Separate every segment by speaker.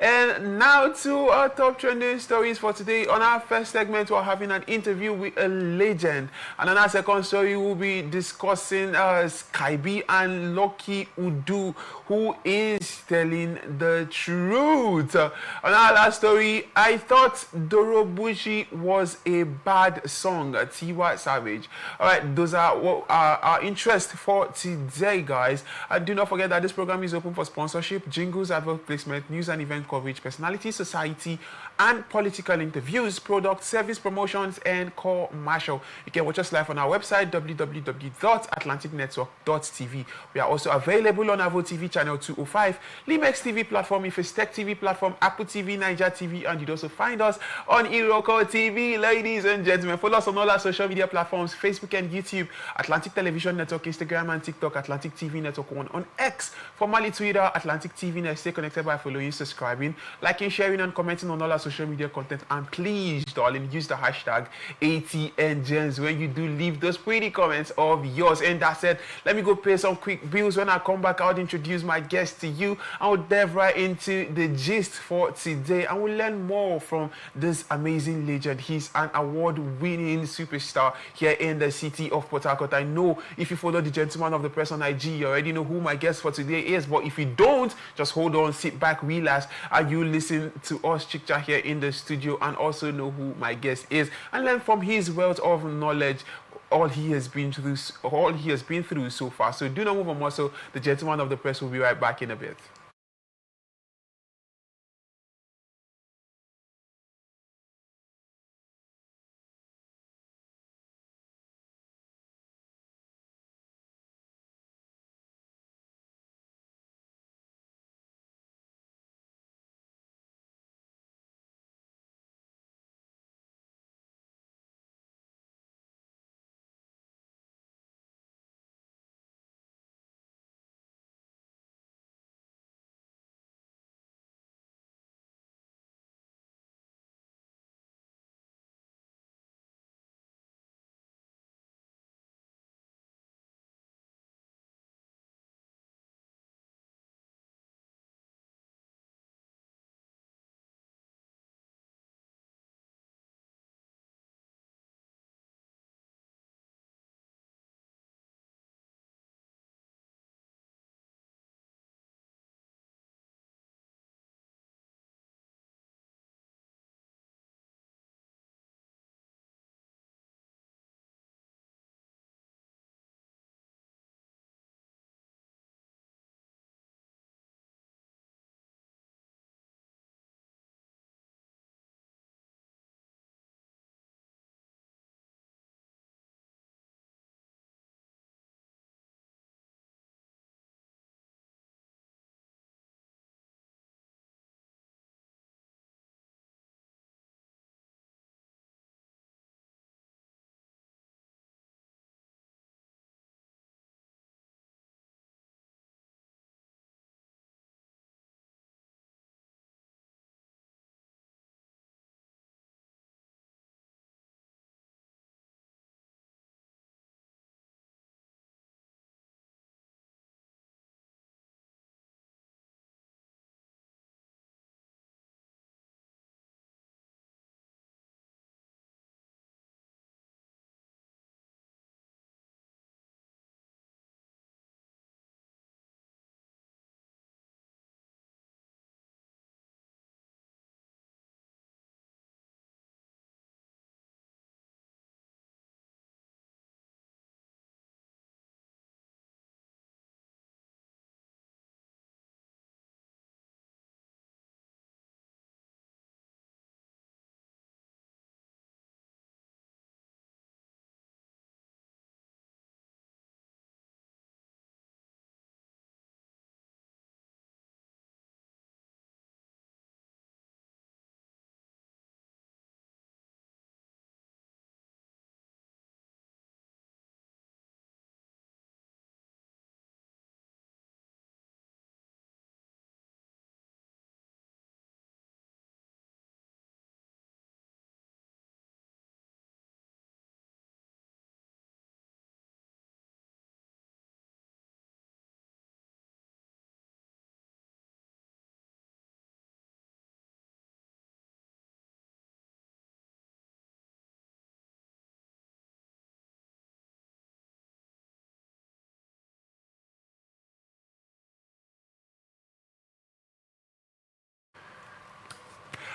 Speaker 1: And now to our top trending stories for today. On our first segment, we're having an interview with a legend. And on our second story, we'll be discussing Skybe and Lucky Udu, who is telling the truth. On our last story, I thought Dorobushi was a bad song, Tiwa Savage. Alright, those are what our interest for today, guys. And do not forget that this program is open for sponsorship, jingles, advert placement, news and event coverage, personality, society, and political interviews, product, service promotions, and commercial. You can watch us live on our website, www.atlanticnetwork.tv. We are also available on Avo TV channel 205, Limex TV platform, Ifestec TV platform, Apple TV, Niger TV, and you'd also find us on Iroko TV. Ladies and gentlemen, follow us on all our social media platforms, Facebook and YouTube, Atlantic Television Network, Instagram and TikTok, Atlantic TV Network 1 on X, formerly Twitter, Atlantic TV Net. Stay connected by following, subscribing, liking, sharing, and commenting on all our social media content. And please, darling, use the hashtag ATNGenz when you do leave those pretty comments of yours. And that said, let me go pay some quick bills. When I come back, I'll introduce my guest to you. I will dive right into the gist for today, and we'll learn more from this amazing legend. He's an award-winning superstar here in the city of Port Harcourt. I know if you follow the gentleman of the press on IG, you already know who my guest for today is. But if you don't, just hold on, sit back, relax, and you listen to us chit-chat here in the studio and also know who my guest is and learn from his wealth of knowledge, all he has been through so far. So do not move on, also. The gentleman of the press will be right back in a bit.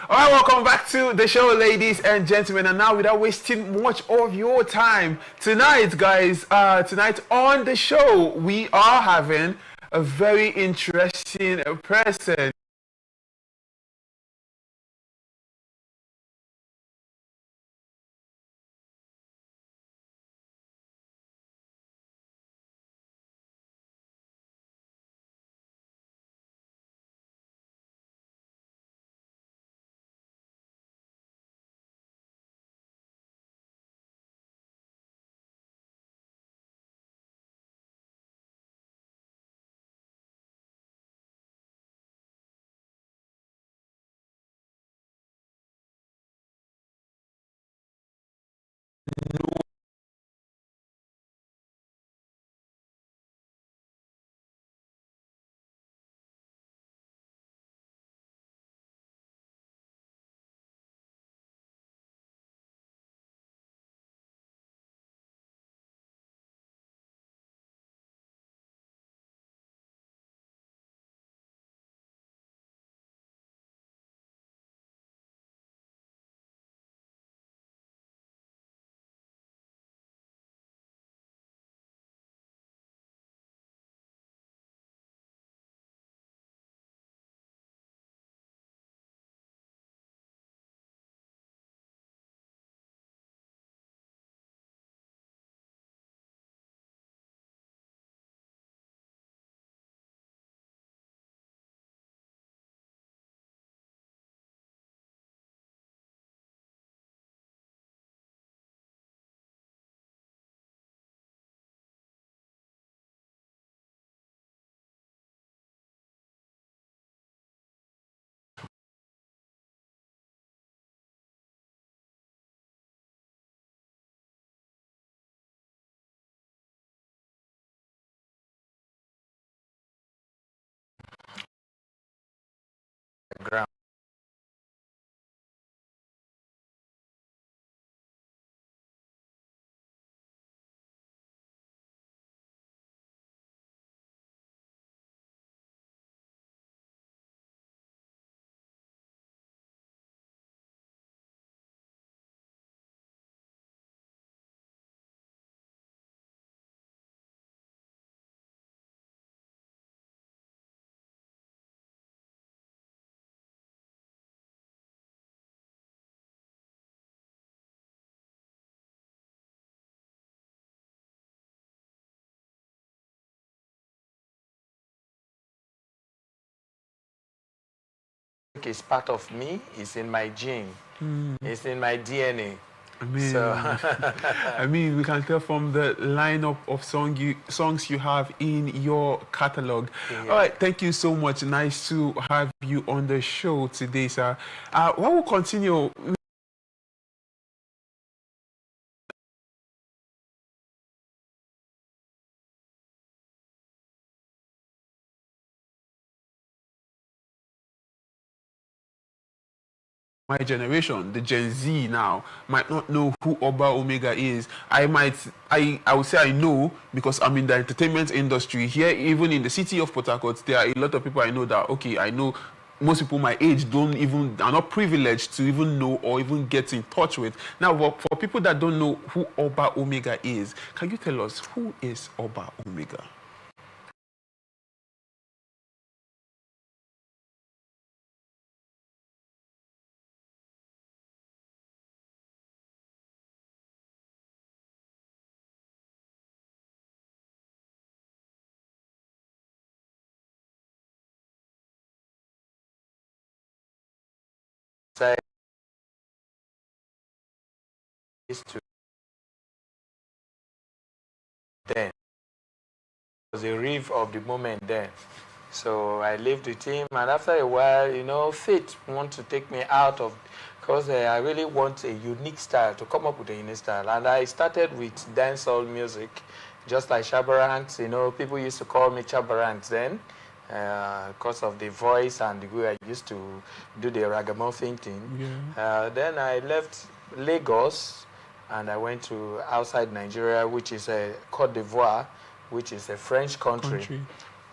Speaker 1: All right, welcome back to the show, ladies and gentlemen. And now, without wasting much of your time, tonight, guys, tonight on the show, we are having a very interesting person.
Speaker 2: Ground. It's part of me. It's in my gene. It's in my DNA.
Speaker 1: I mean,
Speaker 2: So
Speaker 1: I mean, we can tell from the lineup of songs you have in your catalog.
Speaker 2: Yeah.
Speaker 1: All right, thank you so much. Nice to have you on the show today, sir. What will continue? My generation, the Gen Z now, might not know who Oba Omega is. I would say I know because I'm in the entertainment industry here. Even in the city of Port Harcourt, there are a lot of people I know that, okay, I know most people my age are not privileged to even know or even get in touch with. Now, for people that don't know who Oba Omega is, can you tell us who is Oba Omega?
Speaker 2: say is to then. It was a reef of the moment then. So I lived with him, and after a while, you know, fate want to take me out of, because I really want a unique style, to come up with a unique style. And I started with dancehall music, just like Shabaranks. You know, people used to call me Shabaranks then, because of the voice and the way I used to do the ragamuffin thing.
Speaker 1: Yeah.
Speaker 2: Then I left Lagos, and I went to outside Nigeria, which is Cote d'Ivoire, which is a French country.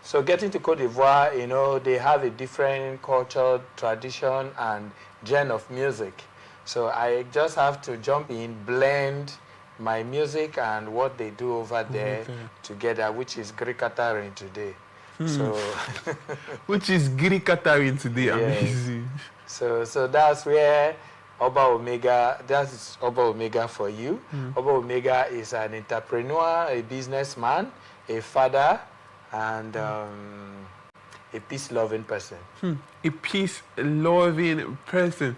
Speaker 2: So getting to Cote d'Ivoire, you know, they have a different culture, tradition, and genre of music. So I just have to jump in, blend my music and what they do over there together, which is Greek Qatarin today. So,
Speaker 1: which is Greek Qatarin today.
Speaker 2: Yes.
Speaker 1: Amazing.
Speaker 2: So that's where Oba Omega, that is Oba Omega for you. Oba Omega is an entrepreneur, a businessman, a father, and a peace-loving person.
Speaker 1: A peace-loving person.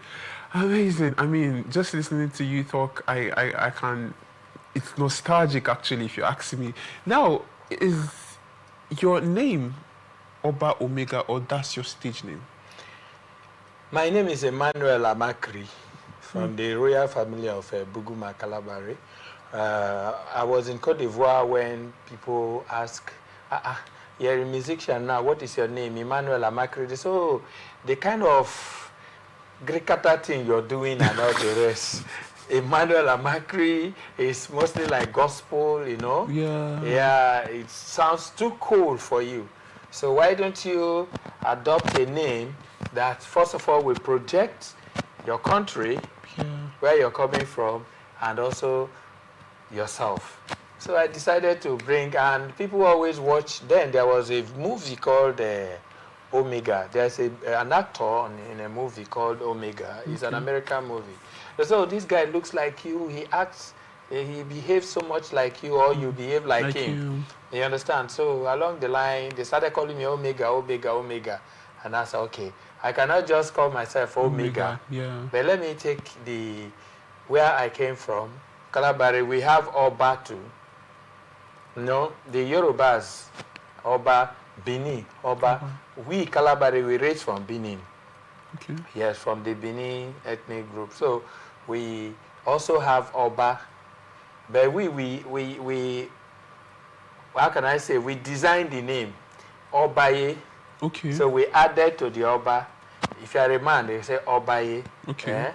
Speaker 1: Amazing. I mean, just listening to you talk, I can... It's nostalgic, actually, if you ask me. Now, is your name Oba Omega, or that's your stage name?
Speaker 2: My name is Emmanuel Amakri, from the royal family of Buguma Kalabari. I was in Cote d'Ivoire when people ask, you're a musician now, what is your name? Emmanuel Amakri. They say, oh, the kind of Greek Kata thing you're doing and all the rest. Emmanuel Amakri is mostly like gospel, you know?
Speaker 1: Yeah.
Speaker 2: Yeah, it sounds too cool for you. So why don't you adopt a name that, first of all, will project your country, where you're coming from, and also yourself. So I decided to bring, and people always watch, then there was a movie called Omega. There's an actor in a movie called Omega. It's an American movie. So this guy looks like you, he acts, he behaves so much like you, or you behave like him. You understand? So along the line, they started calling me Omega, Omega, Omega. And I said, okay, I cannot just call myself Omega. But let me take where I came from, Kalabari, we have Oba too. No, the Yorubas, Oba, Bini, Oba. We, Kalabari, we raised from Benin.
Speaker 1: Okay.
Speaker 2: Yes, from the Bini ethnic group. So we also have Oba. But we how can I say, we designed the name Obaye.
Speaker 1: Okay.
Speaker 2: So we added to the Oba. If you are a man, they say Obaye.
Speaker 1: Okay.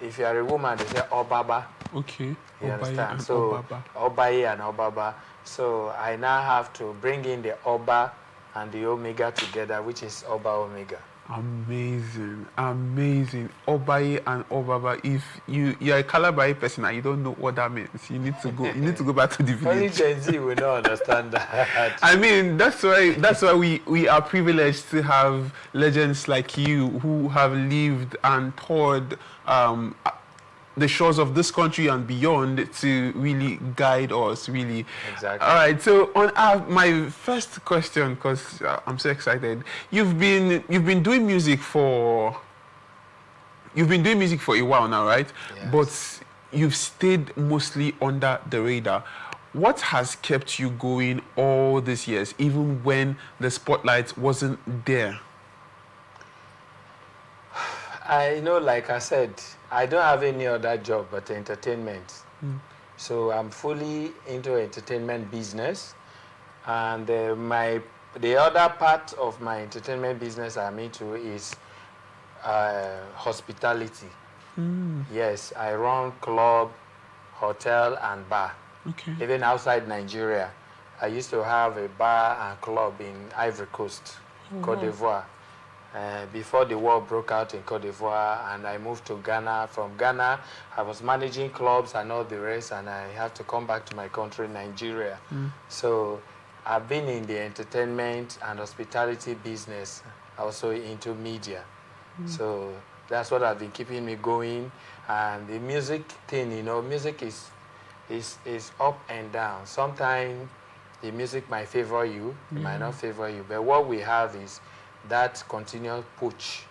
Speaker 2: If you are a woman, they say Obaba.
Speaker 1: Okay.
Speaker 2: You
Speaker 1: Obaye
Speaker 2: understand?
Speaker 1: and
Speaker 2: So
Speaker 1: Obaba.
Speaker 2: Obaye and Obaba. So I now have to bring in the Oba and the Omega together, which is Oba Omega.
Speaker 1: Amazing, amazing. Obaye and Obaba. If you're a Calabar person and you don't know what that means, you need to go. You need to go back to the village.
Speaker 2: Only Gen Z will not understand that.
Speaker 1: I mean, that's why we are privileged to have legends like you who have lived and toured the shores of this country and beyond to really guide us, really.
Speaker 2: Exactly.
Speaker 1: All right, so on my first question, because I'm so excited, you've been doing music for a while now, right?
Speaker 2: Yes.
Speaker 1: But you've stayed mostly under the radar. What has kept you going all these years, even when the spotlight wasn't there?
Speaker 2: I know, like I said, I don't have any other job but entertainment. So I'm fully into entertainment business. And the other part of my entertainment business I'm into is hospitality. Yes, I run club, hotel, and bar.
Speaker 1: Okay.
Speaker 2: Even outside Nigeria. I used to have a bar and club in Ivory Coast, Cote d'Ivoire. Before the war broke out in Cote d'Ivoire, and I moved to Ghana. From Ghana, I was managing clubs and all the rest, and I had to come back to my country, Nigeria. So I've been in the entertainment and hospitality business, also into media. So that's what have been keeping me going. And the music thing, you know, music is up and down. Sometimes the music might favor you, it might not favor you. But what we have is that continual push,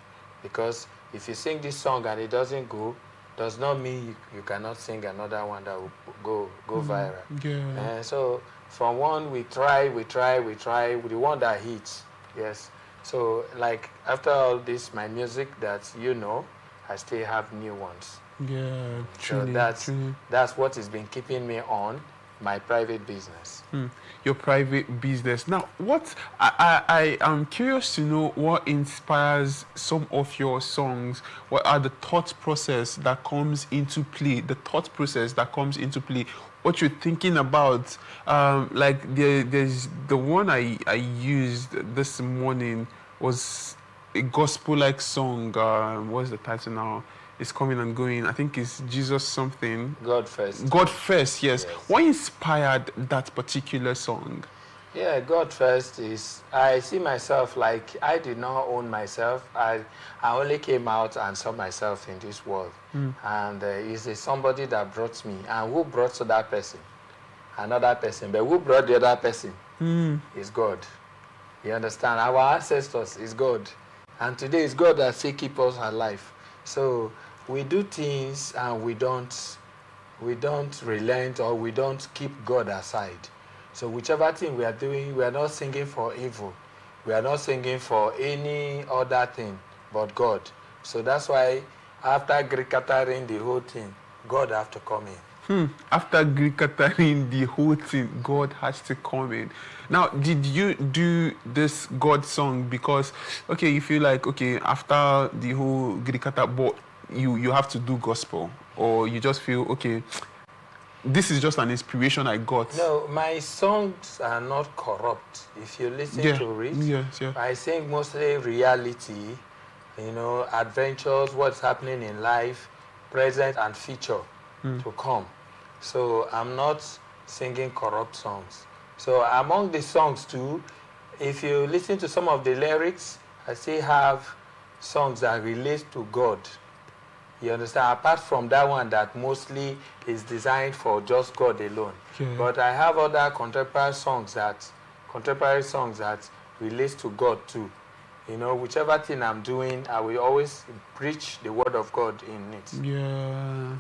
Speaker 2: because if you sing this song and it doesn't go, does not mean you cannot sing another one that will go viral.
Speaker 1: Yeah.
Speaker 2: So from one we try with the one that hits. Yes. So like after all this, my music that you know, I still have new ones.
Speaker 1: Yeah. Truly,
Speaker 2: so that's what has been keeping me on my private business.
Speaker 1: Your private business. Now, what I am curious to know what inspires some of your songs. What are the thought process that comes into play? The thought process that comes into play what you're thinking about. Like there's the one I used this morning was a gospel-like song. What's the title now? It's coming and going. I think it's Jesus something.
Speaker 2: God first.
Speaker 1: God first, yes.
Speaker 2: Yes.
Speaker 1: What inspired that particular song?
Speaker 2: Yeah, God first is, I see myself like I did not own myself. I only came out and saw myself in this world. And it's somebody that brought me. And who brought that person? Another person. But who brought the other person? Is God. You understand? Our ancestors is God. And today it's God that still keep us alive. So we do things and we don't relent, or we don't keep God aside. So whichever thing we are doing, we are not singing for evil. We are not singing for any other thing but God. So that's why after Greek-Catering the whole thing, God have to come in.
Speaker 1: After Greek-Catering the whole thing, God has to come in. Now, did you do this God song because, okay, you feel like, okay, after the whole Greek-Catering, but you have to do gospel? Or you just feel, okay, this is just an inspiration I got?
Speaker 2: No, my songs are not corrupt. If you listen to it,
Speaker 1: yes,
Speaker 2: I sing mostly reality, you know, adventures, what's happening in life, present and future to come. So I'm not singing corrupt songs. So among the songs too, if you listen to some of the lyrics, I still have songs that relate to God. You understand? Apart from that one that mostly is designed for just God alone.
Speaker 1: Yeah.
Speaker 2: But I have other contemporary songs that relate to God too. You know, whichever thing I'm doing, I will always preach the word of God in it.
Speaker 1: Yeah.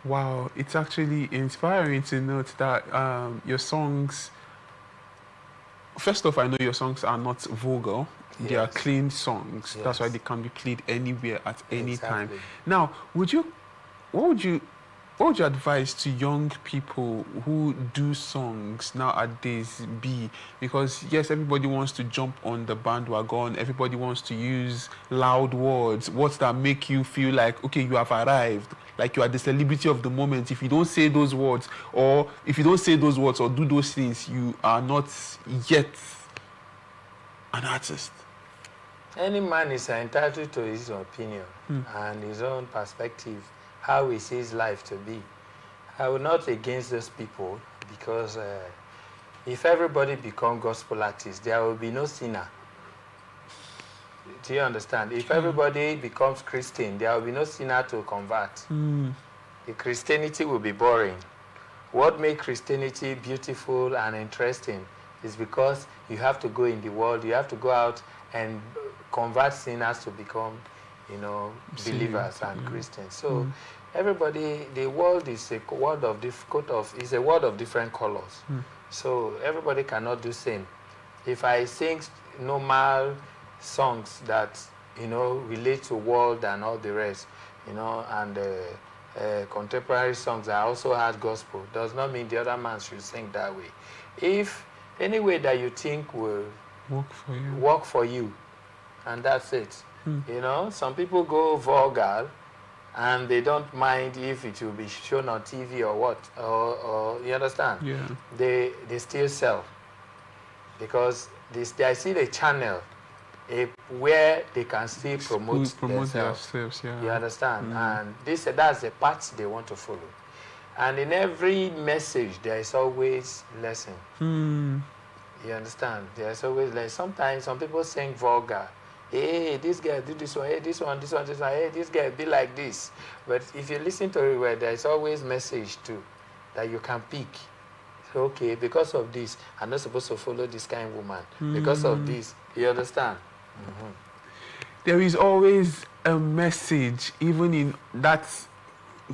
Speaker 1: Wow. It's actually inspiring to note that your songs, first off, I know your songs are not vulgar.
Speaker 2: Yes.
Speaker 1: They are clean songs.
Speaker 2: Yes.
Speaker 1: That's why they can be played anywhere at any time.
Speaker 2: Exactly.
Speaker 1: Now, what would you advise to young people who do songs nowadays be? Because yes, everybody wants to jump on the bandwagon. Everybody wants to use loud words. Words that make you feel like, okay, you have arrived. Like you are the celebrity of the moment. If you don't say those words, or do those things, you are not yet an artist.
Speaker 2: Any man is entitled to his opinion and his own perspective, how he sees life to be. I will not against those people, because if everybody become gospel artists, there will be no sinner. Do you understand? If everybody becomes Christian, there will be no sinner to convert. The Christianity will be boring. What makes Christianity beautiful and interesting is because you have to go in the world, you have to go out and convert sinners to become, you know, believers and Christians. So everybody, the world is a world of different colors. So everybody cannot do same. If I sing normal songs that, you know, relate to world and all the rest, you know, and contemporary songs that also has gospel, does not mean the other man should sing that way. If any way that you think will work for you, and that's it. You know, some people go vulgar and they don't mind if it will be shown on TV or what, or you understand?
Speaker 1: Yeah.
Speaker 2: They still sell, because I see the channel where they can still promote themselves.
Speaker 1: Yeah.
Speaker 2: You understand? And that's the path they want to follow. And in every message, there is always lesson. You understand? There's always, like, sometimes some people sing vulgar. Hey, this guy do this one. Hey, this one. Hey, this guy be like this. But if you listen to it well, there's always message too that you can pick. So, okay, because of this, I'm not supposed to follow this kind of woman. Because of this, you understand?
Speaker 1: There is always a message, even in that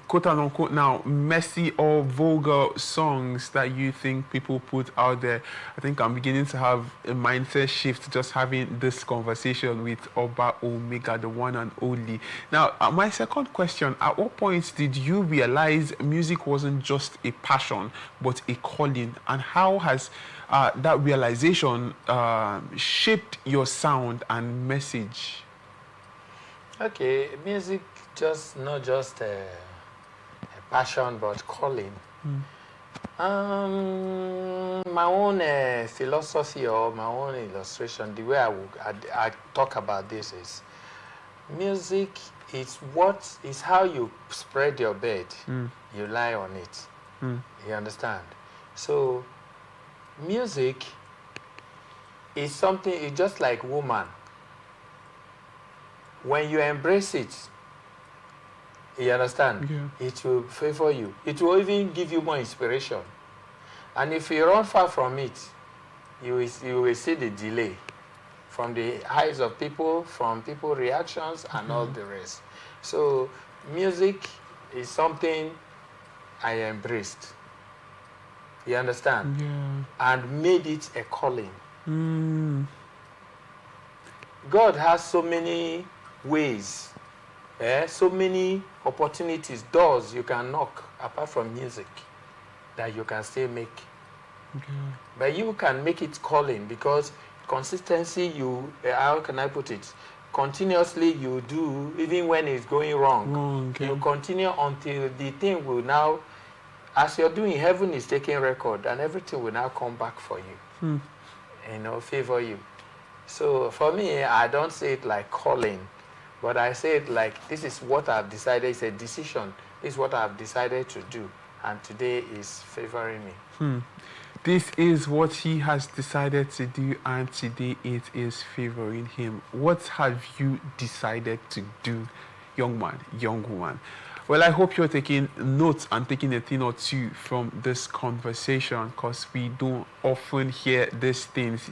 Speaker 1: quote unquote now messy or vulgar songs that you think people put out there. I think I'm beginning to have a mindset shift just having this conversation with Oba Omega, the one and only. Now, my second question, at what point did you realize music wasn't just a passion but a calling, and how has that realization shaped your sound and message?
Speaker 2: Okay, music not just a passion but calling. My own philosophy or my own illustration, the way I talk about this is, music is how you spread your bed. You lie on it. You understand? So music is something, it's just like woman. When you embrace it, you understand?
Speaker 1: Yeah.
Speaker 2: It will favor you. It will even give you more inspiration. And if you run far from it, you will see the delay from the eyes of people, from people's reactions, and all the rest. So music is something I embraced. You understand?
Speaker 1: Yeah.
Speaker 2: And made it a calling. God has so many ways, so many opportunities, doors you can knock apart from music that you can still make. But you can make it calling because consistency, how can I put it? Continuously you do, even when it's going wrong. You continue until the thing will now, as you're doing, heaven is taking record and everything will now come back for you. Favor you. So for me, I don't say it like calling, but I say it like, this is what I've decided. It's a decision. This is what I've decided to do. And today is favoring me.
Speaker 1: This is what he has decided to do, and today it is favoring him. What have you decided to do, young man, young woman? Well, I hope you're taking notes and taking a thing or two from this conversation, because we don't often hear these things.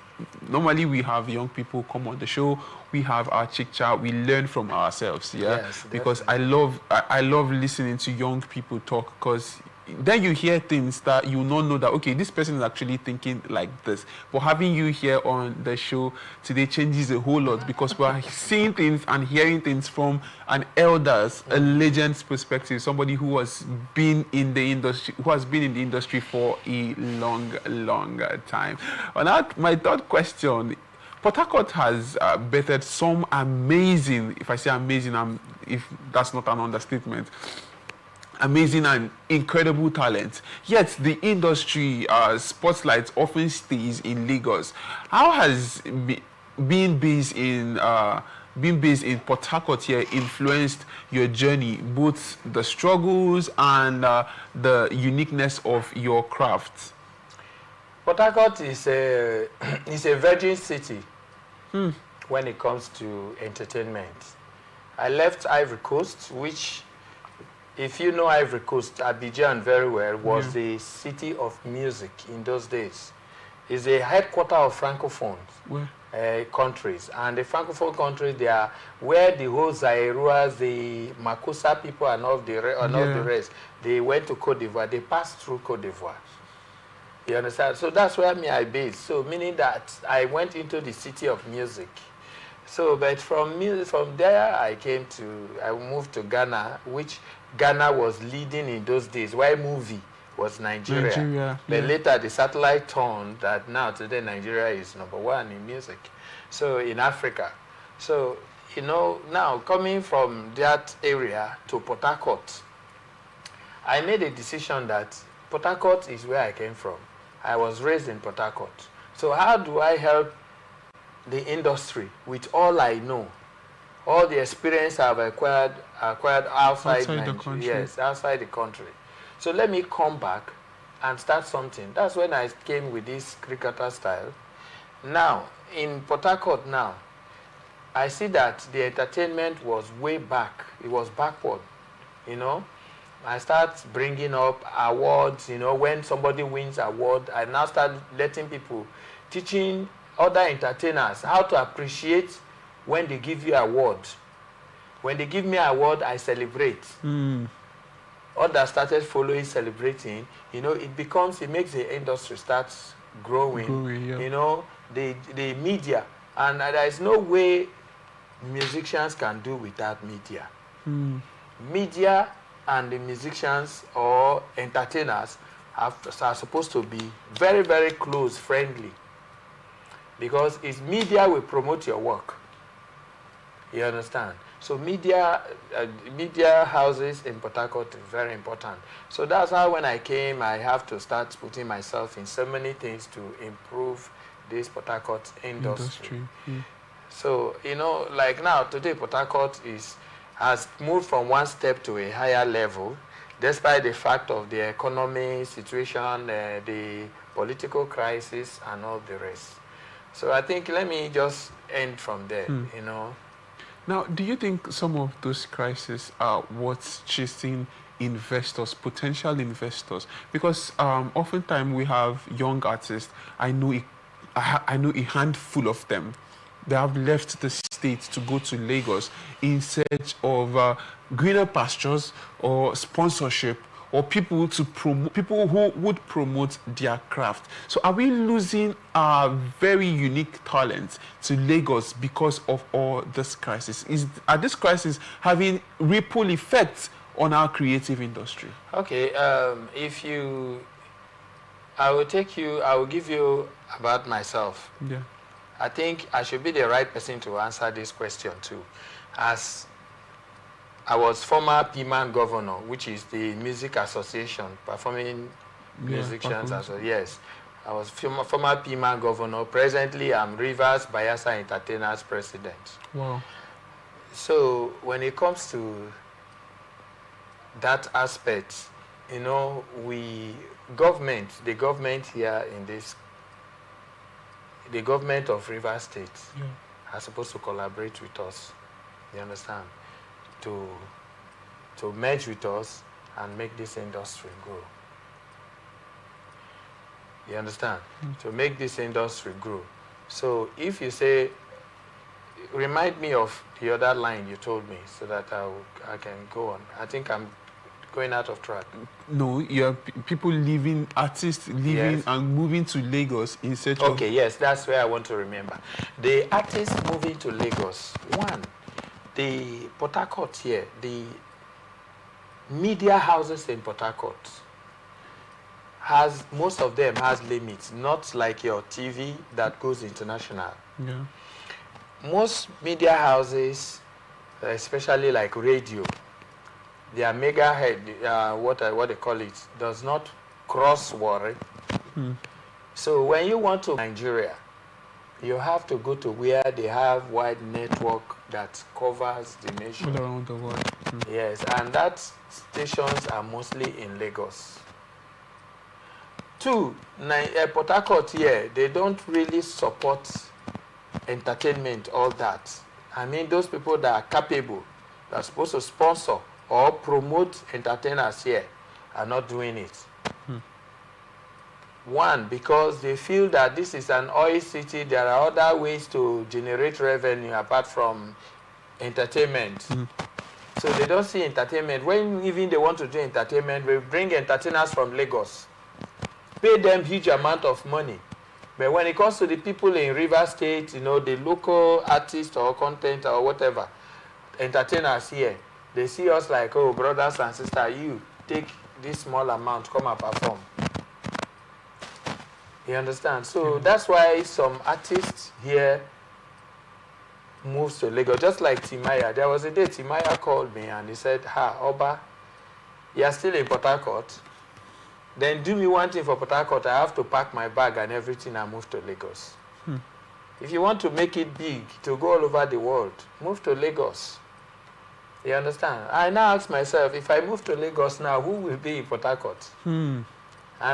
Speaker 1: Normally, we have young people come on the show. We have our chit chat. We learn from ourselves,
Speaker 2: Yes,
Speaker 1: because I love listening to young people talk, because then you hear things that you not know that, okay, this person is actually thinking like this. But having you here on the show today changes a whole lot, because we're seeing things and hearing things from an elder's, a legend's perspective, somebody who has been in the industry, for a long time. Now, my third question. Port Harcourt has bettered some amazing, if I say amazing, if that's not an understatement, amazing and incredible talent. Yet the industry spotlight often stays in Lagos. How has being based in Port Harcourt here influenced your journey, both the struggles and the uniqueness of your craft?
Speaker 2: Port Harcourt is a virgin city when it comes to entertainment. I left Ivory Coast, which, if you know Ivory Coast, Abidjan very well, was the city of music in those days. It's a headquarter of Francophone countries. And the Francophone countries, they are where the whole Zairuas, the Makossa people and all the rest, they went to Cote d'Ivoire. They passed through Cote d'Ivoire. You understand? So that's where I based. So meaning that I went into the city of music. So, but from there, I moved to Ghana, which Ghana was leading in those days. Why movie was Nigeria. But later the satellite turned that now today Nigeria is #1 in music. So in Africa. So, now coming from that area to Port Harcourt, I made a decision that Port Harcourt is where I came from. I was raised in Port Harcourt. So how do I help the industry with all I know, all the experience I've acquired outside
Speaker 1: the country?
Speaker 2: Yes, outside the country. So let me come back and start something. That's when I came with this cricketer style. Now, in Port Harcourt now, I see that the entertainment was way back. It was backward, I start bringing up awards, when somebody wins award, I now start letting people, teaching other entertainers how to appreciate when they give you award. When they give me award, I celebrate. Others started following, celebrating. It makes the industry start growing. The media. And there is no way musicians can do without media. Media and the musicians or entertainers are supposed to be very, very close, friendly. Because it's media will promote your work. You understand? So media houses in Port Harcourt is very important. So that's how when I came, I have to start putting myself in so many things to improve this Port Harcourt industry. So, you know, like now, today Port Harcourt has moved from one step to a higher level, despite the fact of the economy situation, the political crisis, and all the rest. So I think let me just end from there, you know.
Speaker 1: Now, do you think some of those crises are what's chasing investors, potential investors? Because oftentimes we have young artists. I know a handful of them. They have left the state to go to Lagos in search of greener pastures or sponsorship, or people who would promote their craft. So are we losing our very unique talents to Lagos because of all this crisis? Are this crisis having ripple effects on our creative industry?
Speaker 2: Okay, I will give you about myself.
Speaker 1: Yeah.
Speaker 2: I think I should be the right person to answer this question too, as I was former PMAN governor, which is the music association, performing musicians as well. Yes, I was former PMAN governor. Presently, I'm Rivers Bayelsa Entertainers president.
Speaker 1: Wow.
Speaker 2: So when it comes to that aspect, you know, the government here in this, the government of Rivers State are supposed to collaborate with us. You understand? To merge with us and make this industry grow. You understand? To make this industry grow. So if you say, remind me of the other line you told me so that I can go on. I think I'm going out of track.
Speaker 1: No, you have people leaving, artists leaving and moving to Lagos in search of...
Speaker 2: Okay, yes, that's where I want to remember. The artists moving to Lagos, one, the Port Harcourt here, the media houses in Port Harcourt, most of them has limits, not like your TV that goes international.
Speaker 1: Yeah.
Speaker 2: Most media houses, especially like radio, their megahead, what they call it, does not cross Warri. So when you want to Nigeria, you have to go to where they have wide network that covers the nation.
Speaker 1: All around the world.
Speaker 2: Yes, and that stations are mostly in Lagos. Two, Port Harcourt here, they don't really support entertainment, all that. I mean, those people that are capable, that are supposed to sponsor or promote entertainers here, are not doing it. One, because they feel that this is an oil city, there are other ways to generate revenue apart from entertainment. So they don't see entertainment. When even they want to do entertainment, we bring entertainers from Lagos, pay them huge amount of money. But when it comes to the people in River State, you know, the local artists or content or whatever, entertainers here, they see us like, oh, brothers and sisters, you take this small amount, come and perform. You understand? So that's why some artists here moves to Lagos, just like Timaya. There was a day Timaya called me and he said, Oba, you're still in Port Harcourt? Then do me one thing for Port Harcourt, I have to pack my bag and everything and move to Lagos. If you want to make it big, to go all over the world, move to Lagos. You understand? I now ask myself, if I move to Lagos now, who will be in Port Harcourt? And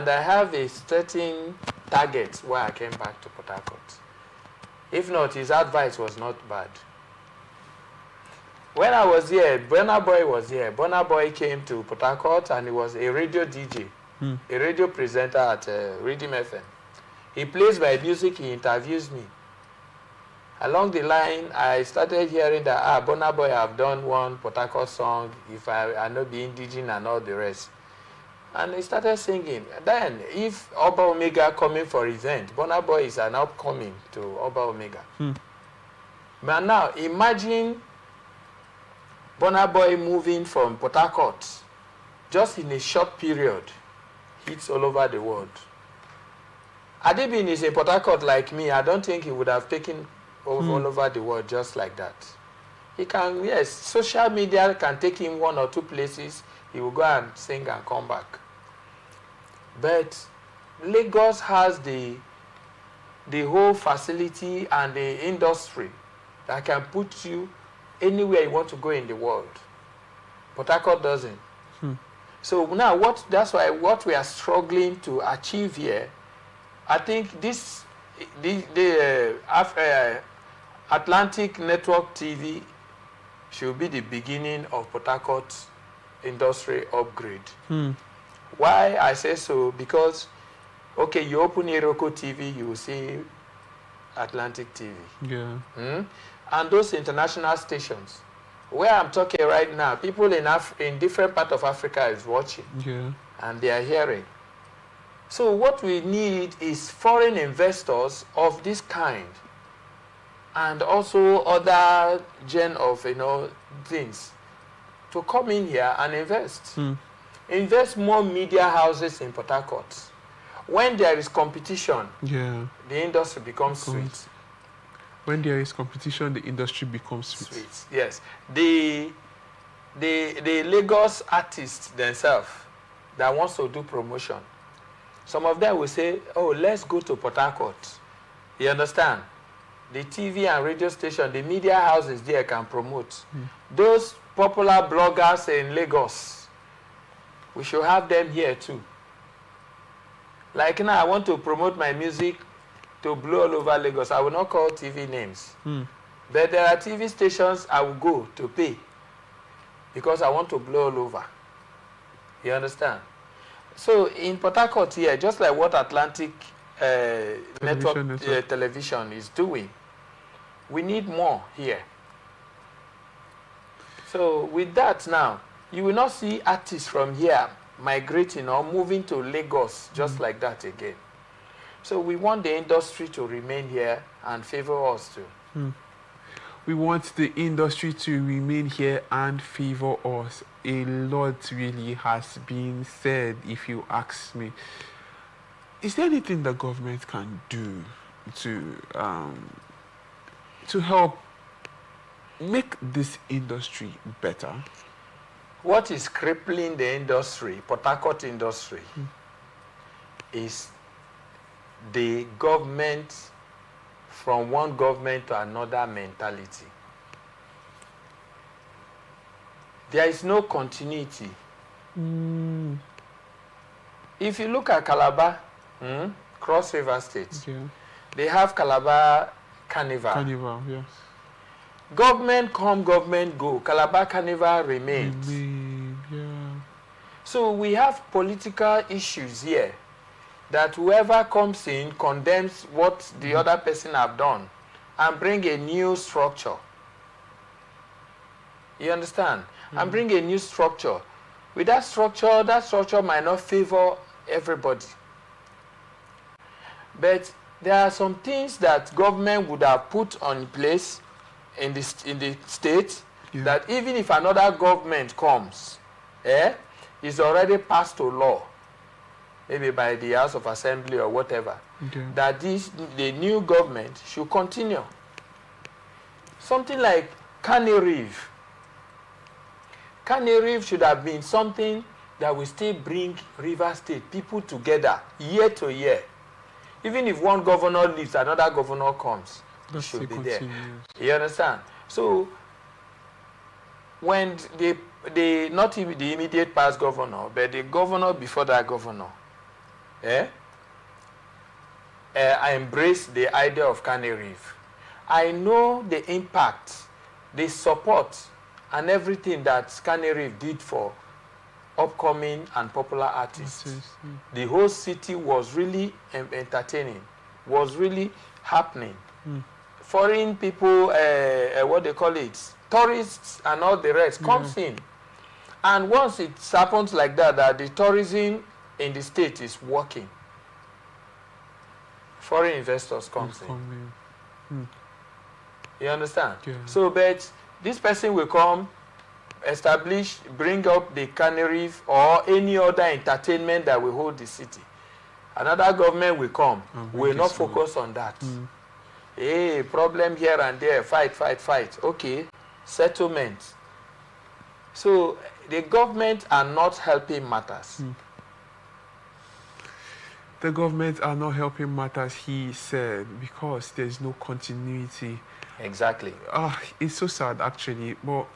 Speaker 2: I have a certain target why I came back to Port Harcourt. If not, his advice was not bad. When I was here, Burna Boy was here. Burna Boy came to Port Harcourt and he was a radio DJ, a radio presenter at Rhythm FM. He plays my music, he interviews me. Along the line, I started hearing that, Burna Boy have done one Port Harcourt song, if I not be indigenous and all the rest. And he started singing. Then, if Oba Omega coming for event, Burna Boy is an upcoming to Oba Omega. But now, imagine Burna Boy moving from Port Harcourt, just in a short period, hits all over the world. Adebin is in Port Harcourt like me. I don't think he would have taken all over the world just like that. He can, yes, social media can take him 1 or 2 places. He will go and sing and come back. But Lagos has the whole facility and the industry that can put you anywhere you want to go in the world. Port Harcourt doesn't. So now that's why what we are struggling to achieve here, I think the Atlantic Network TV should be the beginning of Port Harcourt industry upgrade. Why I say so? Because, okay, you open Iroko TV, you will see Atlantic TV.
Speaker 1: Yeah.
Speaker 2: And those international stations, where I'm talking right now, people in different parts of Africa is watching.
Speaker 1: Yeah.
Speaker 2: And they are hearing. So what we need is foreign investors of this kind, and also other gen of things, to come in here and invest. Invest more media houses in Port Harcourt. When there is competition,
Speaker 1: yeah,
Speaker 2: the industry becomes sweet.
Speaker 1: When there is competition, the industry becomes sweet.
Speaker 2: Yes. The Lagos artists themselves that wants to do promotion, some of them will say, oh, let's go to Port Harcourt. You understand? The TV and radio station, the media houses there can promote. Those popular bloggers in Lagos, we should have them here too. Like now, I want to promote my music to blow all over Lagos. I will not call TV names. But there are TV stations I will go to pay because I want to blow all over. You understand? So in Port Harcourt here, just like what Atlantic Network Television is doing, we need more here. So with that now, you will not see artists from here migrating or moving to Lagos just like that again. So we want the industry to remain here and favor us too.
Speaker 1: We want the industry to remain here and favor us. A lot really has been said, if you ask me. Is there anything the government can do to help make this industry better?
Speaker 2: What is crippling the industry, Port Harcourt industry, is the government, from one government to another mentality. There is no continuity. If you look at Calabar, Cross River State, they have Calabar Carnival.
Speaker 1: Carnival, yes.
Speaker 2: Government come, government go. Calabar Carnival remains. So we have political issues here, that whoever comes in condemns what the other person have done and bring a new structure. You understand? And bring a new structure. With that structure might not favor everybody. But there are some things that government would have put on place in the state that even if another government comes, is already passed to law, maybe by the House of Assembly or whatever, that the new government should continue. Something like Canny Reef. Canny Reef should have been something that will still bring River State people together year to year. Even if one governor leaves, another governor comes. It should be there. You understand? So when not even the immediate past governor, but the governor before that governor, I embrace the idea of Canny Reef. I know the impact, the support, and everything that Canny Reef did for upcoming and popular artists. The whole city was really entertaining, was really happening. Foreign people, what they call it, tourists and all the rest comes in. And once it happens like that the tourism in the state is working, foreign investors comes in. You understand? So, but this person will come, establish, bring up the Canny Reef or any other entertainment that will hold the city. Another government will come, will not focus on that. Hey, problem here and there, fight. Okay. settlements. So the government are not helping matters.
Speaker 1: The government are not helping matters, he said, because there's no continuity.
Speaker 2: Exactly.
Speaker 1: It's so sad, actually. But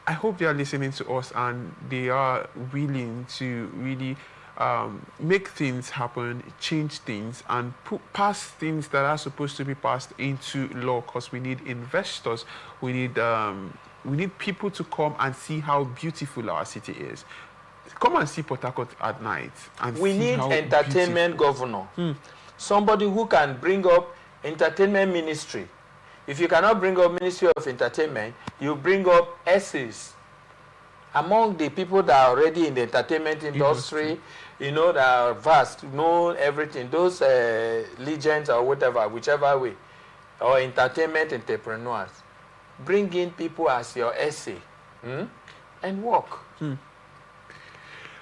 Speaker 1: I hope they are listening to us and they are willing to really make things happen, change things, and pass things that are supposed to be passed into law. Because we need investors, we need people to come and see how beautiful our city is. Come and see Port Harcourt at night. And
Speaker 2: we need entertainment governor. Somebody who can bring up entertainment ministry. If you cannot bring up Ministry of Entertainment, you bring up essays. Among the people that are already in the entertainment industry, you know, that are vast, know everything, those legends or whatever, whichever way, or entertainment entrepreneurs, bring in people as your essay and work.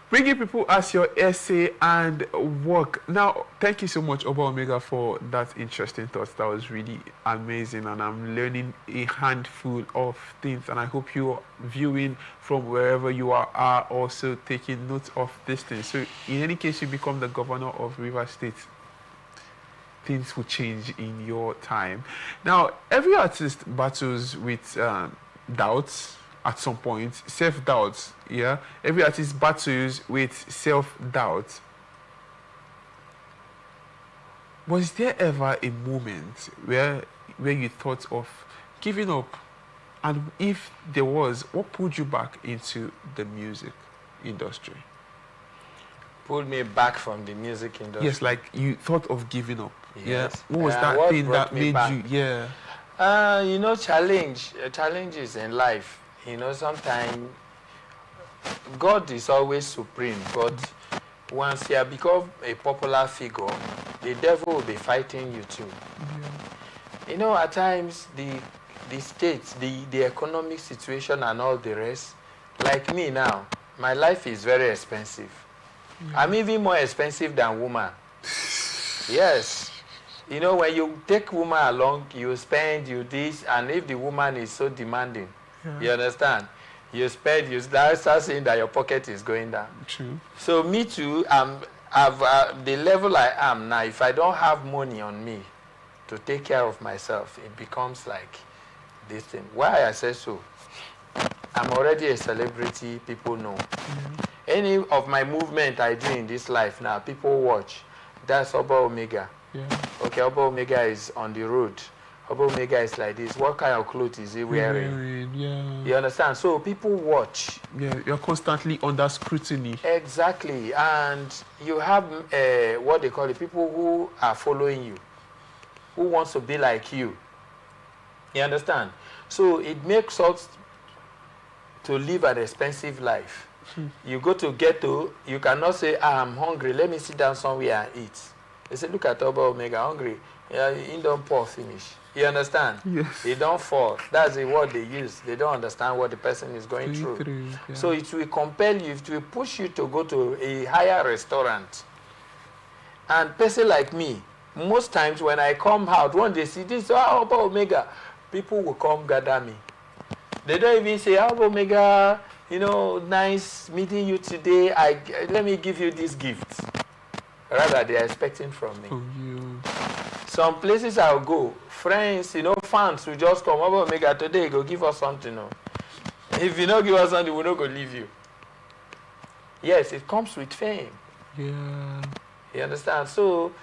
Speaker 1: Bringing people as your essay and work. Now, thank you so much, Oba Omega, for that interesting thoughts. That was really amazing, and I'm learning a handful of things, and I hope you viewing from wherever you are also taking note of this thing. So, in any case, you become the governor of Rivers State, things will change in your time. Now, every artist battles with doubts. At some point, self-doubt, yeah? Every artist battles with self-doubt. Was there ever a moment where you thought of giving up? And if there was, what pulled you back into the music industry?
Speaker 2: Pulled me back from the music industry?
Speaker 1: Yes, like you thought of giving up.
Speaker 2: Yes.
Speaker 1: Yeah. What was that thing that made you,
Speaker 2: you know, challenges in life. You know, sometimes God is always supreme, but once you have become a popular figure, the devil will be fighting you too. You know, at times, the states, the economic situation and all the rest, like me now, my life is very expensive. I'm even more expensive than woman. Yes. You know, when you take woman along, you spend, you this, and if the woman is so demanding, you understand? You spend, you start saying that your pocket is going down.
Speaker 1: True.
Speaker 2: So me too, the level I am now, if I don't have money on me to take care of myself, it becomes like this thing. Why I say so? I'm already a celebrity, people know. Any of my movement I do in this life now, people watch. That's Oba Omega. Okay, Oba Omega is on the road. Oba Omega is like this. What kind of clothes is he wearing? You understand? So people watch.
Speaker 1: Yeah, you're constantly under scrutiny.
Speaker 2: Exactly. And you have what they call it, people who are following you, who wants to be like you. You understand? So it makes us to live an expensive life. You go to ghetto, you cannot say, I'm hungry, let me sit down somewhere and eat. They say, look at Oba Omega, hungry. Yeah, he don't pour finish. You understand?
Speaker 1: Yes.
Speaker 2: They don't fall. That's the word they use. They don't understand what the person is going through. So it will compel you, it will push you to go to a higher restaurant. And person like me, most times when I come out, when they see this, Oba Omega, people will come gather me. They don't even say, Oba Omega, you know, nice meeting you today. Let me give you this gift. Rather, they are expecting from me. Some places I'll go, friends, you know, fans will just come over Omega today, go give us something. No? If you don't give us something, we're not going to leave you. Yes, it comes with fame.
Speaker 1: Yeah.
Speaker 2: You understand? So,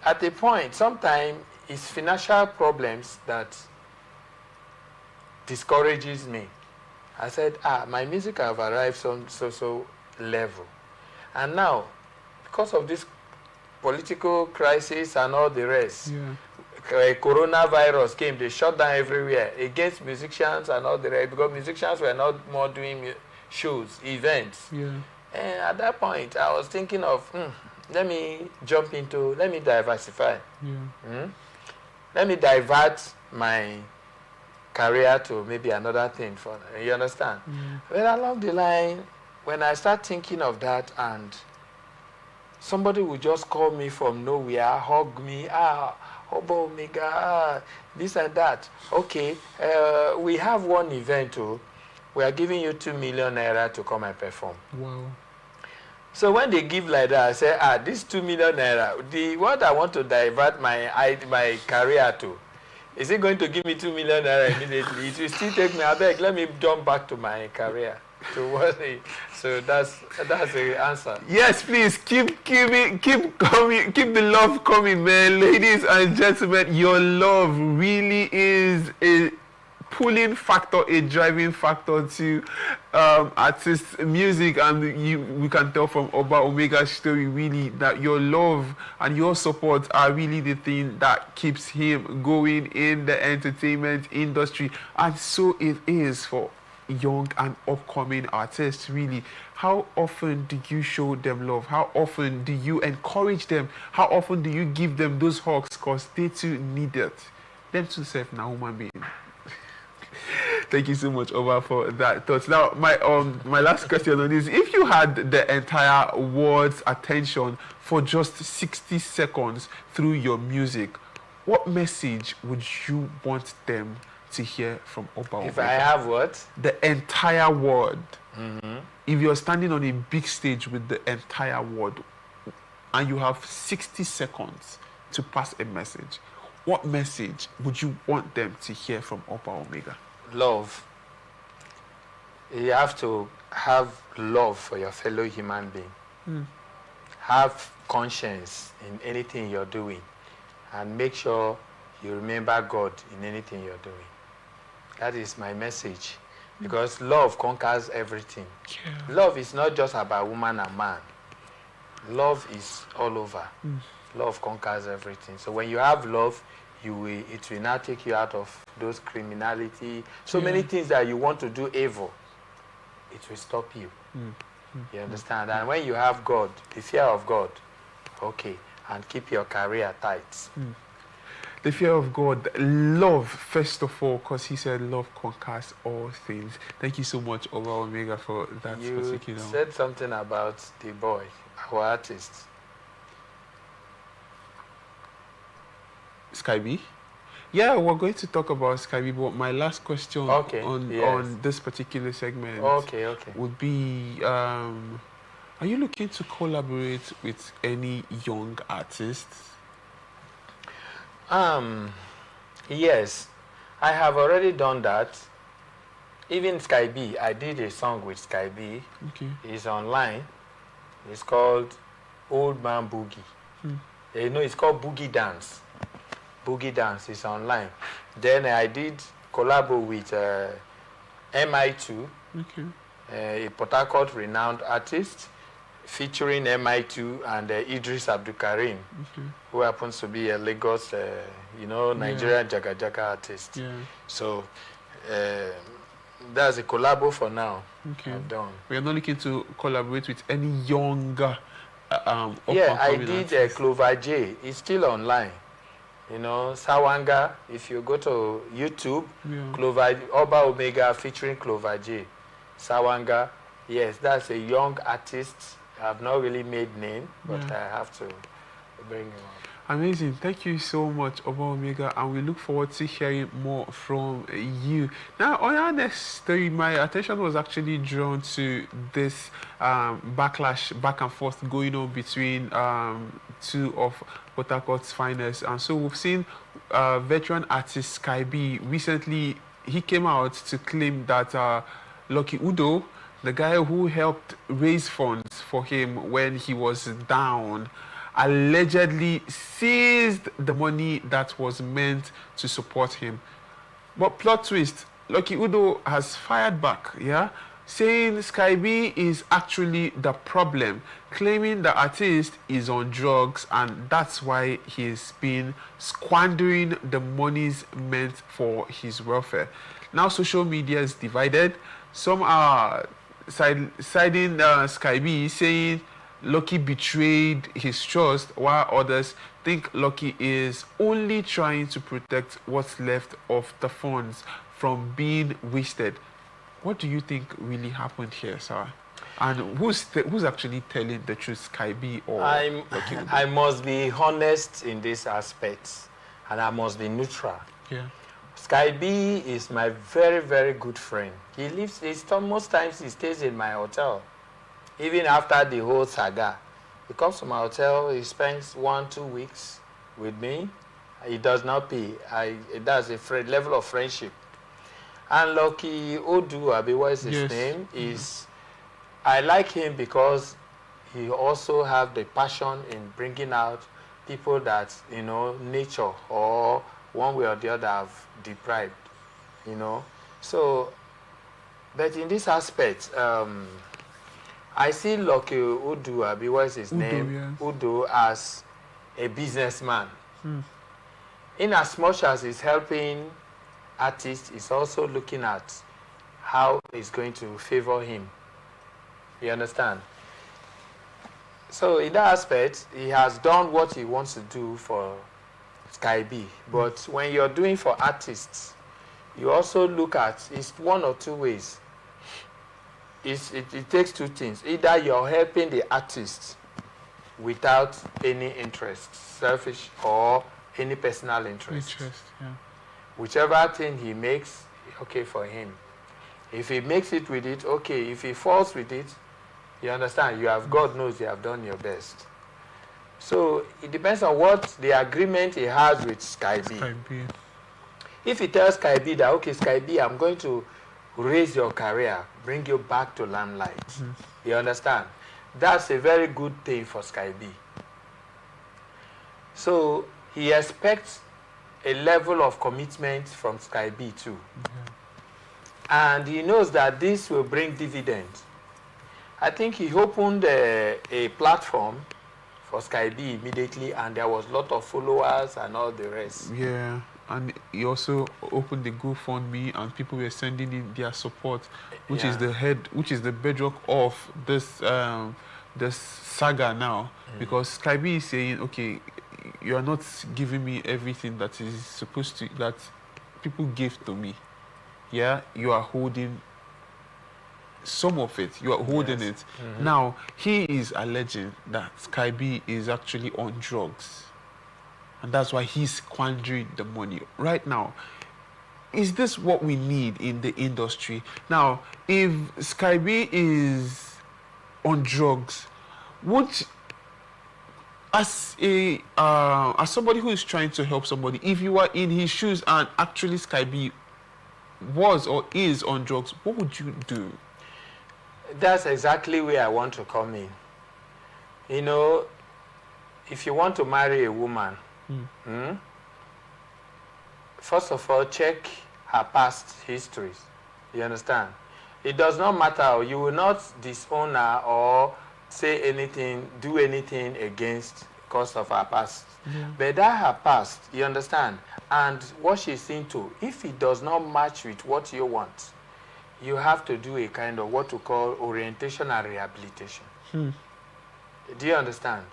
Speaker 2: at a point, sometimes it's financial problems that discourages me. I said, my music have arrived so level. And now, because of this political crisis and all the rest, coronavirus came, they shut down everywhere against musicians and all the rest, because musicians were not more doing shows, events. And at that point, I was thinking of, let me diversify. Let me divert my career to maybe another thing. You understand? Well, along the line, when I start thinking of that, and somebody would just call me from nowhere, hug me, Oba Omega, this and that. Okay, we have one event too. We are giving you 2 million naira to come and perform.
Speaker 1: Wow.
Speaker 2: So when they give like that, I say, this 2 million naira, what I want to divert my career to, is it going to give me 2 million naira immediately? It will still take me, I beg, let me jump back to my career. So that's the answer.
Speaker 1: Yes, please keep coming, keep the love coming, man. Ladies and gentlemen, your love really is a pulling factor, a driving factor to artists' music, and we can tell from Oba Omega's story really that your love and your support are really the thing that keeps him going in the entertainment industry, and so it is for young and upcoming artists. Really, how often do you show them love? How often do you encourage them? How often do you give them those hugs, because they too need it? Them too self now human being. Thank you so much, Oba, for that thought. Now, my last question on this: if you had the entire world's attention for just 60 seconds through your music, what message would you want them to hear from Oba Omega?
Speaker 2: If I have what?
Speaker 1: The entire world. If you're standing on a big stage with the entire world and you have 60 seconds to pass a message, what message would you want them to hear from Oba Omega?
Speaker 2: Love. You have to have love for your fellow human being. Have conscience in anything you're doing, and make sure you remember God in anything you're doing. That is my message, because love conquers everything. Yeah. Love is not just about woman and man. Love is all over. Love conquers everything. So when you have love, it will now take you out of those criminality. So many things that you want to do evil, it will stop you. You understand? And when you have God, the fear of God, okay, and keep your career tight. The fear of God, love, first of all, because he said love conquers all things. Thank you so much, Oba Omega, for that particular. You said something about the boy, our artist. Sky B? Yeah, we're going to talk about Sky B, but my last question on this particular segment would be, are you looking to collaborate with any young artists? Yes, I have already done that. Even Sky B, I did a song with Sky B. Okay. It's online. It's called Old Man Boogie. You know, it's called Boogie Dance. Boogie Dance is online. Then I did collabo with MI2, a Port Harcourt renowned artist, featuring MI2 and Idris Abdulkarim, who happens to be a Lagos, Nigerian Jaga Jaga artist. Yeah. So that's a collabo for now. I've done. We are not looking to collaborate with any younger. I did Clover J. It's still online. You know, Sawanga. If you go to YouTube, Clover Oba Omega featuring Clover J. Sawanga. Yes, that's a young artist. I've not really made name, but I have to bring him up. Amazing. Thank you so much, Oba Omega, and we look forward to hearing more from you. Now, on our next story, my attention was actually drawn to this backlash, back and forth going on between two of Port Harcourt's finest. And so we've seen veteran artist Sky B. Recently, he came out to claim that Lucky Udo, the guy who helped raise funds for him when he was down, allegedly seized the money that was meant to support him. But plot twist, Lucky Udo has fired back, saying Sky B is actually the problem, claiming the artist is on drugs and that's why he's been squandering the monies meant for his welfare. Now social media is divided. Some are siding Sky B, saying Lucky betrayed his trust, while others think Lucky is only trying to protect what's left of the funds from being wasted. What do you think really happened here, sir? And who's actually telling the truth, Sky B or Lucky? I must be honest in this aspect. and I must be neutral.
Speaker 1: Yeah.
Speaker 2: Sky B is my very, very good friend. He lives, most times he stays in my hotel. Even after the whole saga, he comes to my hotel, he spends 1-2 weeks with me. He does not pay. That's a level of friendship. And Lucky Odu, what is his name? I like him because he also have the passion in bringing out people that, you know, nature or one way or the other have deprived, you know. So, but in this aspect, I see Lucky Udu, what is his name?
Speaker 1: Yeah.
Speaker 2: Udu, as a businessman. In as much as he's helping artists, he's also looking at how it's going to favor him. You understand? So in that aspect, he has done what he wants to do for Sky B. But when you're doing for artists, you also look at, it's one or two ways. It takes two things. Either you're helping the artist without any interest, selfish or any personal interest.
Speaker 1: Yeah.
Speaker 2: Whichever thing he makes, okay for him. If he makes it with it, okay. If he falls with it, you understand, you have, God knows you have done your best. So it depends on what the agreement he has with Sky B. If he tells Sky B that, okay, Sky B, I'm going to raise your career, bring you back to limelight. You understand? That's a very good thing for Sky B. So he expects a level of commitment from Sky B too. And he knows that this will bring dividends. I think he opened a platform for Sky B immediately, and there was a lot of followers and all the rest.
Speaker 1: Yeah, and he also opened the GoFundMe, and people were sending in their support, which is the bedrock of this this saga now, because Sky B is saying, okay, you are not giving me everything that is supposed to, that people give to me. Yeah, you are holding some of it. You are holding it. Now, he is alleging that Sky B is actually on drugs. And that's why he's squandering the money. Right now, is this what we need in the industry? Now, if Sky B is on drugs, would, as somebody who is trying to help somebody, if you are in his shoes and actually Sky B was or is on drugs, what would you do?
Speaker 2: That's exactly where I want to come in. You know, if you want to marry a woman, first of all, check her past histories. You understand? It does not matter. You will not disown her or say anything, do anything against because of her past. But that her past, you understand? And what she's into, if it does not match with what you want, you have to do a kind of what we call orientation and rehabilitation. Do you understand?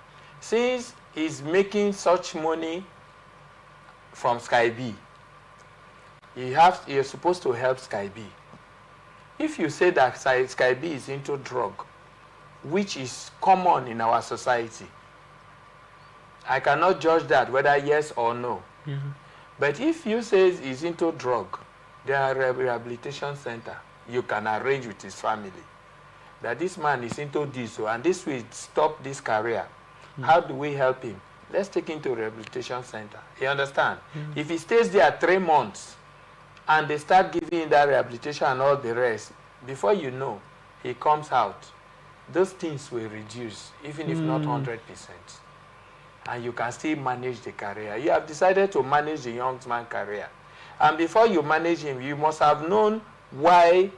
Speaker 2: Since he's making such money from Sky B, you're supposed to help Sky B. If you say that Sky B is into drug, which is common in our society, I cannot judge that whether yes or no. But if you say he's into drug, there are rehabilitation center. You can arrange with his family that this man is into this, and this will stop this career. How do we help him? Let's take him to a rehabilitation center. You understand? If he stays there 3 months and they start giving him that rehabilitation and all the rest, before you know, he comes out. Those things will reduce, even if not 100%. And you can still manage the career. You have decided to manage the young man's career. And before you manage him, you must have known why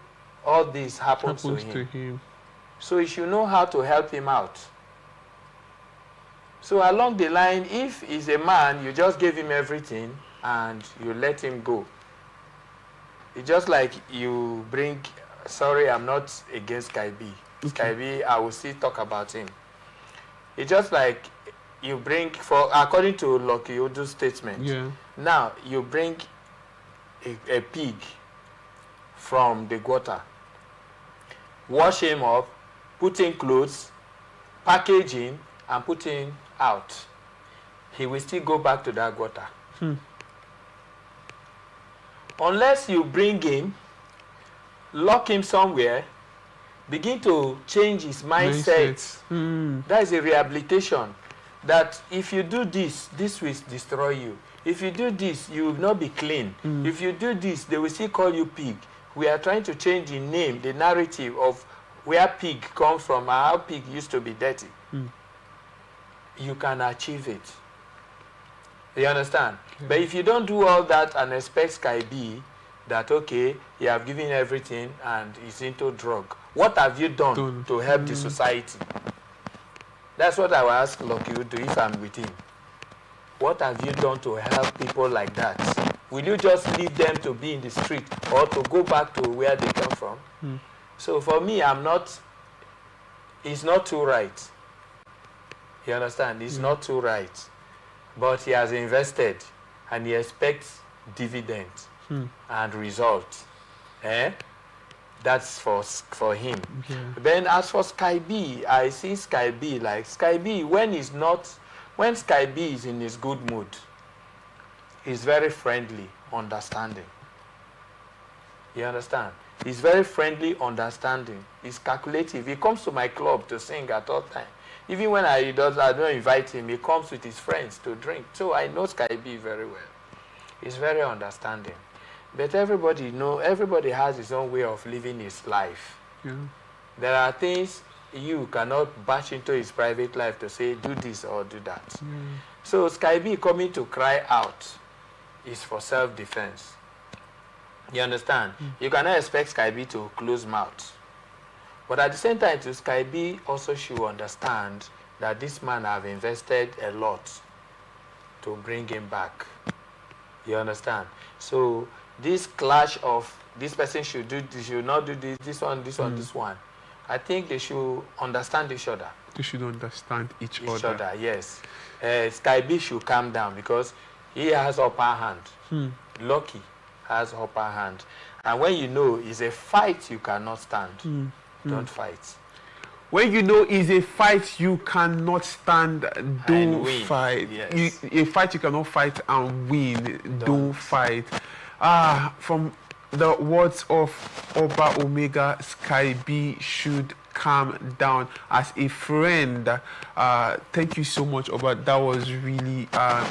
Speaker 2: all this happens to him. So you should know how to help him out. So along the line, if he's a man, you just give him everything and you let him go. It's just like you bring, sorry, I'm not against Sky B. Sky B, I will still talk about him. It's just like you bring, according to Lucky Odu's statement, now you bring a pig from the gutter, wash him up, put in clothes, package him, and put him out. He will still go back to that gutter. Unless you bring him, lock him somewhere, begin to change his mindset. That is a rehabilitation. That if you do this, this will destroy you. If you do this, you will not be clean. If you do this, they will still call you pig. We are trying to change the name, the narrative of where pig comes from and how pig used to be dirty. You can achieve it. You understand? But if you don't do all that and expect Sky B that, okay, you have given everything and he's into drug, what have you done to help the society? That's what I will ask Lucky to do if I'm with him. What have you done to help people like that? Will you just leave them to be in the street or to go back to where they come from? So for me, it's not too right. You understand? It's not too right. But he has invested and he expects dividend and result. That's for him. Then as for Sky B, I see Sky B like Sky B when Sky B is in his good mood, he's very friendly, understanding. You understand? He's very friendly, understanding. He's calculative. He comes to my club to sing at all time. Even when I don't invite him, he comes with his friends to drink. So I know Sky B very well. He's very understanding. But everybody has his own way of living his life. There are things you cannot bash into his private life to say, do this or do that. So Sky B coming to cry out is for self-defense. You understand? You cannot expect Sky B to close mouth. But at the same time, Sky B also should understand that this man have invested a lot to bring him back. You understand? So this clash of this person should do this, should not do this, this one, this one. I think they should understand each other.
Speaker 1: They should understand each other.
Speaker 2: Yes. Sky B should calm down because he has upper hand. Lucky has upper hand. And when you know it's a fight you cannot stand, don't fight.
Speaker 1: When you know it's a fight you cannot stand, don't fight.
Speaker 2: Yes.
Speaker 1: A fight you cannot fight and win, don't fight. From the words of Oba Omega, Sky B should calm down as a friend. Thank you so much, Oba. That was really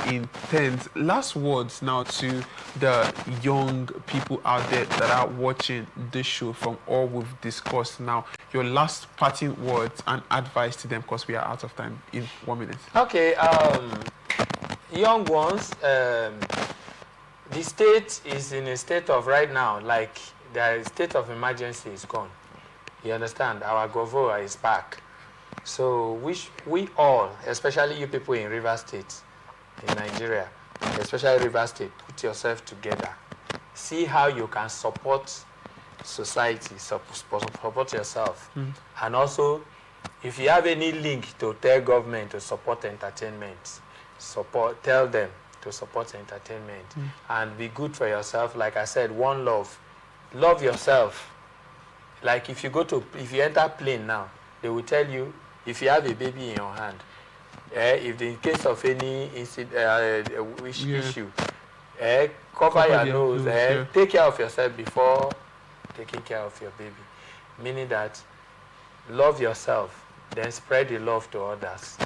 Speaker 1: intense. Last words now to the young people out there that are watching this show from all we've discussed now. Your last parting words and advice to them because we are out of time in 1 minute.
Speaker 2: Okay, young ones, the state is in a state of right now, like the state of emergency is gone. You understand? Our governor is back. So we all, especially you people in River State, in Nigeria, especially River State, put yourself together. See how you can support society, support yourself. And also, if you have any link to tell government to support entertainment, tell them to support entertainment and be good for yourself. Like I said, one love. Love yourself. Like if you enter plane now, they will tell you if you have a baby in your hand, if in case of any issue, cover your nose, take care of yourself before taking care of your baby. Meaning that love yourself, then spread the love to others.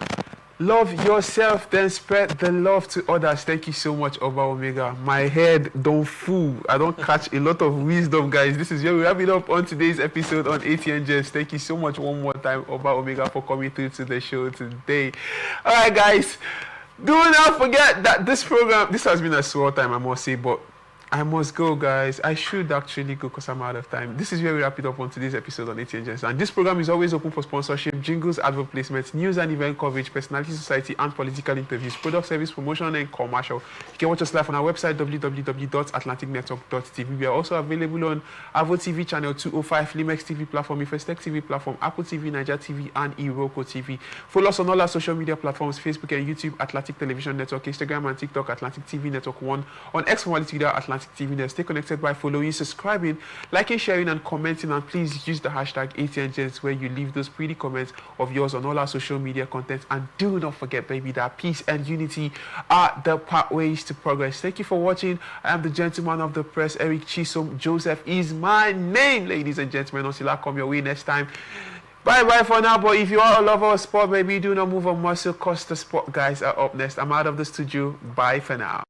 Speaker 1: Love yourself, then spread the love to others. Thank you so much, Oba Omega. My head don't fool. I don't catch a lot of wisdom, guys. This is where we wrap it up on today's episode on ATN Genz. Thank you so much one more time, Oba Omega, for coming through to the show today. All right, guys. Do not forget that this has been a swell time, I must say, but I must go, guys. I should actually go because I'm out of time. This is where we wrap it up on today's episode on ATN Genz. And this program is always open for sponsorship, jingles, advert placements, news and event coverage, personality, society, and political interviews, product, service, promotion, and commercial. You can watch us live on our website, www.atlanticnetwork.tv. We are also available on Avo TV channel 205, Limex TV platform, Ifestec TV platform, Apple TV, Niger TV, and Iroko TV. Follow us on all our social media platforms, Facebook and YouTube, Atlantic Television Network, Instagram and TikTok, Atlantic TV Network 1, on X formerly Twitter, Atlantic Atlantic TV News. Stay connected by following, subscribing, liking, sharing, and commenting. And please use the hashtag ATNGents where you leave those pretty comments of yours on all our social media content. And do not forget, baby, that peace and unity are the pathways to progress. Thank you for watching. I am the gentleman of the press, Eric Chisom Joseph is my name, ladies and gentlemen. Until I come your way next time. Bye for now. But if you are a lover of sport, baby, do not move on. Marcel Costa Sport guys are up next. I'm out of the studio. Bye for now.